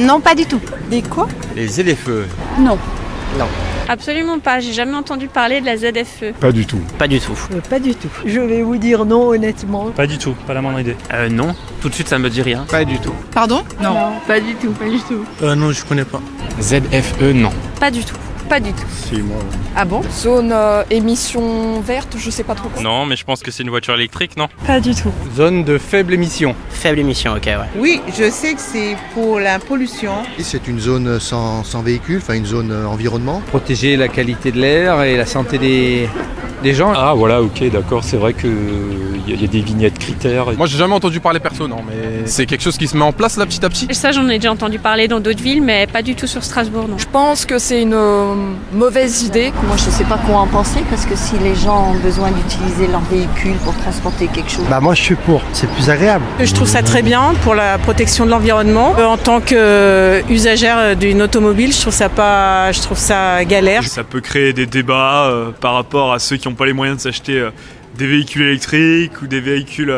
Non, pas du tout. Des quoi? Les ZFE. Non. Non. Absolument pas, j'ai jamais entendu parler de la ZFE. Pas du tout. Pas du tout. Pas du tout. Je vais vous dire non, honnêtement. Pas du tout, pas la moindre idée. Non, tout de suite ça me dit rien. Pas du tout. Pardon? Non, pas du tout, pas du tout. Non, je connais pas. ZFE, non. Pas du tout. Pas du tout. Si, moi. Ah bon? Zone émission verte, je sais pas trop quoi. Non, mais je pense que c'est une voiture électrique, non? Pas du tout. Zone de faible émission. Faible émission, ok, ouais. Oui, je sais que c'est pour la pollution. C'est une zone sans véhicule, enfin une zone environnement. Protéger la qualité de l'air et la santé des gens. Ah voilà, ok, d'accord, c'est vrai qu'il y a des vignettes critères. Moi j'ai jamais entendu parler perso, non, mais c'est quelque chose qui se met en place là petit à petit. Et ça, j'en ai déjà entendu parler dans d'autres villes, mais pas du tout sur Strasbourg, non. Je pense que c'est une mauvaise idée. Moi, je sais pas quoi en penser parce que si les gens ont besoin d'utiliser leur véhicule pour transporter quelque chose. Bah moi je suis pour, c'est plus agréable. Je trouve ça très bien pour la protection de l'environnement. En tant qu'usagère d'une automobile, je trouve ça galère. Ça peut créer des débats par rapport à ceux qui n'ont pas les moyens de s'acheter des véhicules électriques ou des véhicules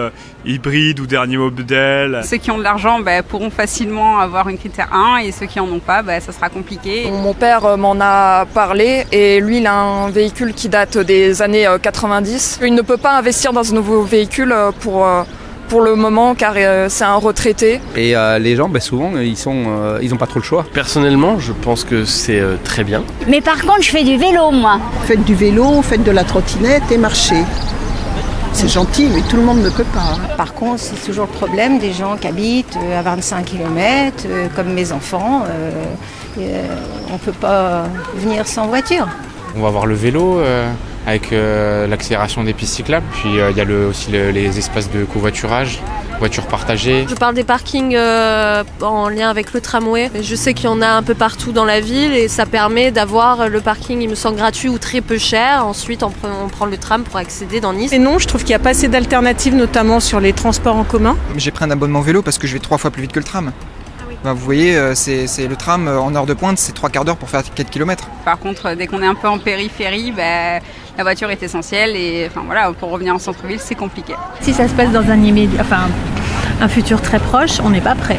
hybrides ou dernier modèle. Ceux qui ont de l'argent pourront facilement avoir une critère 1 et ceux qui en ont pas, ça sera compliqué. Mon père m'en a parlé et lui il a un véhicule qui date des années 90. Il ne peut pas investir dans un nouveau véhicule pour le moment car c'est un retraité. Et les gens, souvent, ils ont pas trop le choix. Personnellement, je pense que c'est très bien. Mais par contre, je fais du vélo, moi. Faites du vélo, faites de la trottinette et marchez. C'est gentil, mais tout le monde ne peut pas. Par contre, c'est toujours le problème des gens qui habitent à 25 km, comme mes enfants. On ne peut pas venir sans voiture. On va avoir le vélo avec l'accélération des pistes cyclables. Puis il y a aussi les espaces de covoiturage, voitures partagées. Je parle des parkings en lien avec le tramway. Je sais qu'il y en a un peu partout dans la ville et ça permet d'avoir le parking, il me semble, gratuit ou très peu cher. Ensuite, on prend le tram pour accéder dans Nice. Et non, je trouve qu'il n'y a pas assez d'alternatives, notamment sur les transports en commun. J'ai pris un abonnement vélo parce que je vais 3 fois plus vite que le tram. Vous voyez, c'est le tram en heure de pointe, c'est 3 quarts d'heure pour faire 4 km. Par contre, dès qu'on est un peu en périphérie, la voiture est essentielle et pour revenir en centre-ville, c'est compliqué. Si ça se passe dans un futur très proche, on n'est pas prêt.